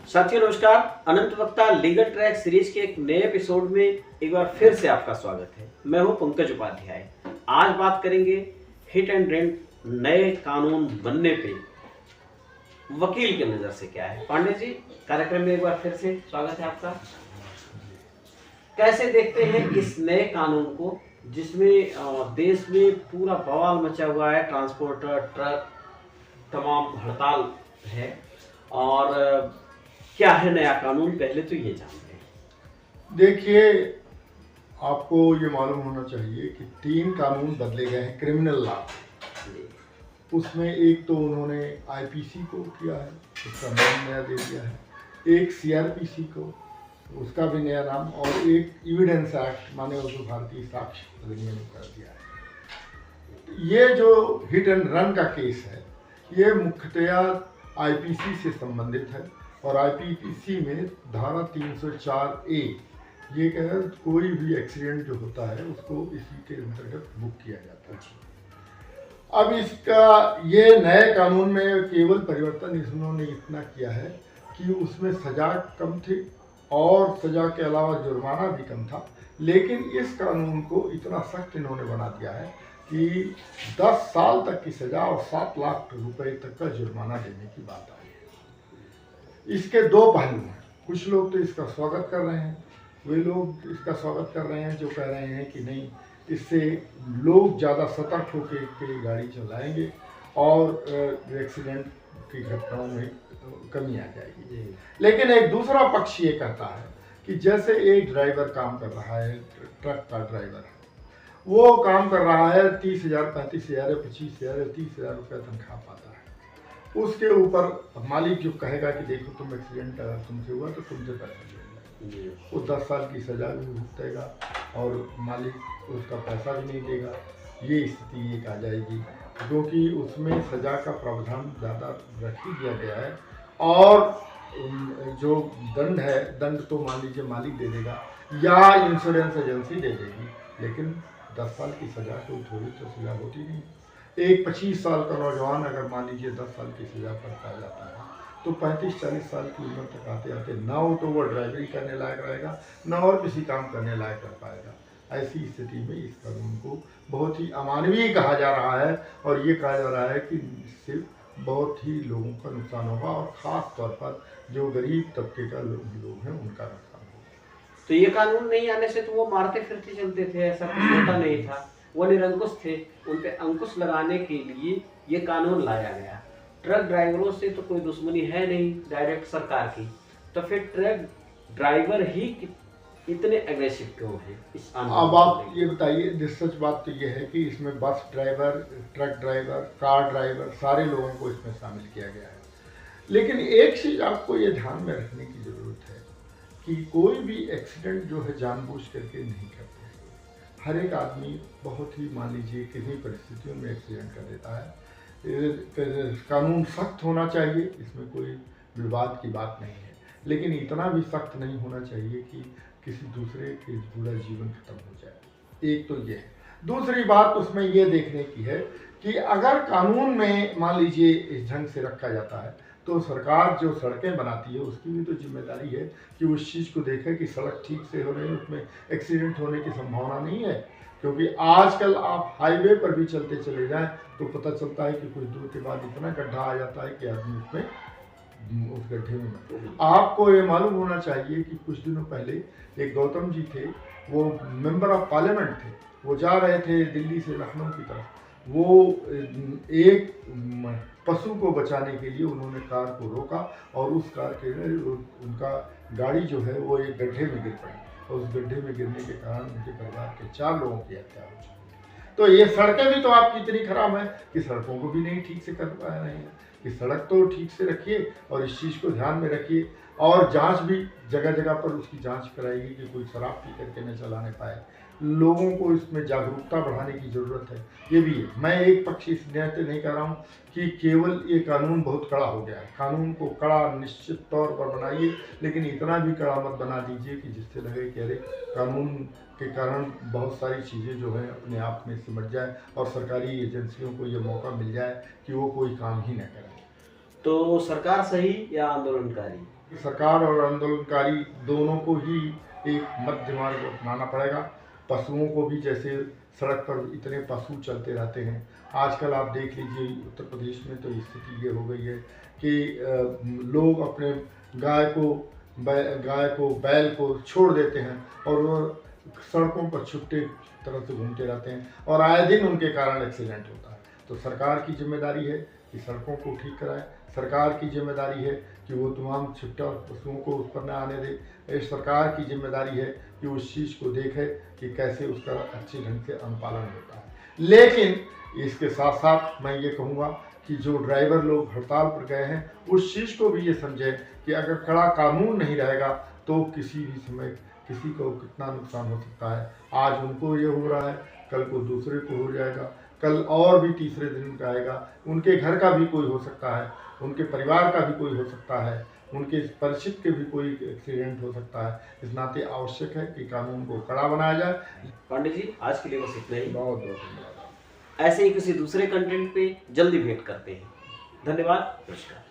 साथियों नमस्कार। अनंत वक्ता लीगल ट्रैक सीरीज के एक नए एपिसोड में एक बार फिर से आपका स्वागत है। मैं हूं पंकज उपाध्याय। आज बात करेंगे हिट एंड रेंट नए कानून बनने पे वकील की नजर से क्या है। पांडे जी, कार्यक्रम में एक बार फिर से स्वागत है आपका। कैसे देखते हैं इस नए कानून को जिसमें देश में पूरा बवाल मचा हुआ है, ट्रांसपोर्टर ट्रक तमाम हड़ताल है और क्या है नया कानून, पहले तो ये जानते हैं। देखिए, आपको ये मालूम होना चाहिए कि 3 कानून बदले गए हैं क्रिमिनल लॉ। उसमें एक तो उन्होंने आईपीसी को किया है, उसका नाम नया दे दिया है, एक सीआरपीसी को, उसका भी नया नाम, और एक एविडेंस एक्ट माने उसको भारतीय साक्ष्य अधिनियम कर दिया है। ये जो हिट एंड रन का केस है ये मुख्यतया आईपीसी से संबंधित है और आईपीसी में धारा 304A ये कह रहा है कोई भी एक्सीडेंट जो होता है उसको इसी के अंतर्गत बुक किया जाता है। अब इसका ये नए कानून में केवल परिवर्तन इन्होंने इतना किया है कि उसमें सजा कम थी और सजा के अलावा जुर्माना भी कम था, लेकिन इस कानून को इतना सख्त इन्होंने बना दिया है कि 10 साल तक की सजा और 7 लाख रुपए तक का जुर्माना देने की बात आई है। इसके 2 पहलू हैं। कुछ लोग तो इसका स्वागत कर रहे हैं, वे लोग इसका स्वागत कर रहे हैं जो कह रहे हैं कि नहीं, इससे लोग ज़्यादा सतर्क होकर के गाड़ी चलाएंगे और एक्सीडेंट की घटनाओं में कमी आ जाएगी। लेकिन एक दूसरा पक्ष ये कहता है कि जैसे एक ड्राइवर काम कर रहा है, ट्रक का ड्राइवर है, वो काम कर रहा है 30,000, 35,000 या 25,000 या 30,000 रुपये तनख्वाह पाता है। उसके ऊपर मालिक जो कहेगा कि देखो तुम एक्सीडेंट तुमसे हुआ तो तुमसे पैसा लेगा, वो 10 साल की सजा भी भुगतेगा और मालिक उसका पैसा भी नहीं देगा। ये स्थिति एक आ जाएगी क्योंकि उसमें सजा का प्रावधान ज़्यादा रख ही दिया गया है और जो दंड है, दंड तो मान लीजिए मालिक दे देगा या इंश्योरेंस एजेंसी दे देगी, लेकिन 10 साल की सजा कोई थोड़ी तो सजा होती नहीं। एक 25 साल का नौजवान अगर मान लीजिए 10 साल की सजा पर पाया जाता है तो 35-40 साल की उम्र तक आते आते ना तो वो ड्राइवरी करने लायक रहेगा, ना और किसी काम करने लायक कर पाएगा। ऐसी स्थिति में इस कानून को बहुत ही अमानवीय कहा जा रहा है और ये कहा जा रहा है कि इससे बहुत ही लोगों का नुकसान होगा और ख़ास तौर पर जो गरीब तबके का लोग हैं उनका नुकसान होगा। तो ये कानून नहीं आने से तो वो मारते फिरते चलते थे, ऐसा कुछ होता नहीं था, वो निरंकुश थे। उन पे अंकुश लगाने के लिए ये कानून लाया गया। ट्रक ड्राइवरों से तो कोई दुश्मनी है नहीं डायरेक्ट सरकार की, तो फिर ट्रक ड्राइवर ही इतने एग्रेसिव क्यों है इस अब आप ये बताइए, सच बात तो ये है कि इसमें bus driver, truck driver, car driver, सारे लोगों को इसमें शामिल किया गया है। लेकिन एक चीज़ आपको ये ध्यान में रखने की ज़रूरत है कि कोई भी एक्सीडेंट जो है जानबूझ करके नहीं करते हैं। हर एक आदमी बहुत ही, मान लीजिए किन्हीं परिस्थितियों में एक्सीडेंट कर देता है। कानून सख्त होना चाहिए, इसमें कोई विवाद की बात नहीं है, लेकिन इतना भी सख्त नहीं होना चाहिए कि किसी दूसरे के पूरा जीवन खत्म हो जाए। एक तो ये है। दूसरी बात उसमें ये देखने की है कि अगर कानून में मान लीजिए इस ढंग से रखा जाता है तो सरकार जो सड़कें बनाती है उसकी भी तो जिम्मेदारी है कि उस चीज़ को देखे कि सड़क ठीक से हो रही है, उसमें एक्सीडेंट होने की संभावना नहीं है। क्योंकि आजकल आप हाईवे पर भी चलते चले जाएं तो पता चलता है कि कुछ दूर के बाद इतना गड्ढा आ जाता है कि आदमी उसमें उस गड्ढे में। आपको ये मालूम होना चाहिए कि कुछ दिनों पहले एक गौतम जी थे, वो मेंबर ऑफ पार्लियामेंट थे, वो जा रहे थे दिल्ली से लखनऊ की तरफ। वो एक पशु को बचाने के लिए उन्होंने कार को रोका और उस कार के उनका गाड़ी जो है वो एक गड्ढे में गिर पड़ी और उस गड्ढे में गिरने के कारण उनके परिवार के 4 लोगों की हत्या हो चुकी। तो ये सड़कें भी तो आपकी इतनी खराब है कि सड़कों को भी नहीं ठीक से कर पा रहे हैं कि सड़क तो ठीक से रखिए और इस चीज़ को ध्यान में रखिए और जांच भी जगह जगह पर उसकी जांच कराइए कि कोई शराब पी करके न चलाने पाए। लोगों को इसमें जागरूकता बढ़ाने की ज़रूरत है, ये भी है। मैं एक पक्ष इस न्याय नहीं कर रहा हूँ कि केवल ये कानून बहुत कड़ा हो गया है। कानून को कड़ा निश्चित तौर पर बनाइए, लेकिन इतना भी कड़ा मत बना दीजिए कि जिससे लगे कि अरे कानून के कारण बहुत सारी चीज़ें जो हैं अपने आप में सिमट जाए और सरकारी एजेंसियों को ये मौका मिल जाए कि वो कोई काम ही न करें। तो सरकार सही या आंदोलनकारी? सरकार और आंदोलनकारी दोनों को ही एक मध्य मार्ग अपनाना पड़ेगा। पशुओं को भी, जैसे सड़क पर इतने पशु चलते रहते हैं, आजकल आप देख लीजिए उत्तर प्रदेश में तो स्थिति ये हो गई है कि लोग अपने गाय को बैल को छोड़ देते हैं और वो सड़कों पर छुट्टे तरह से घूमते रहते हैं और आए दिन उनके कारण एक्सीडेंट होता है। तो सरकार की जिम्मेदारी है कि सड़कों को ठीक कराए। सरकार की जिम्मेदारी है कि वो तमाम छुट्टा पशुओं को उस पर न आने दे। सरकार की जिम्मेदारी है कि उस चीज़ को देखे कि कैसे उसका अच्छे ढंग से अनुपालन होता है। लेकिन इसके साथ साथ मैं ये कहूँगा कि जो ड्राइवर लोग हड़ताल पर गए हैं उस चीज़ को भी ये समझें कि अगर कड़ा कानून नहीं रहेगा तो किसी भी समय किसी को कितना नुकसान हो सकता है। आज उनको ये हो रहा है, कल को दूसरे को हो जाएगा, कल और भी तीसरे दिन का आएगा, उनके घर का भी कोई हो सकता है, उनके परिवार का भी कोई हो सकता है, उनके परिचित के भी कोई एक्सीडेंट हो सकता है। इस नाते आवश्यक है कि कानून को कड़ा बनाया जाए। पांडे जी, आज के लिए बस इतना ही। बहुत बहुत धन्यवाद। ऐसे ही किसी दूसरे कंटेंट पे जल्दी भेंट करते हैं। धन्यवाद, नमस्कार।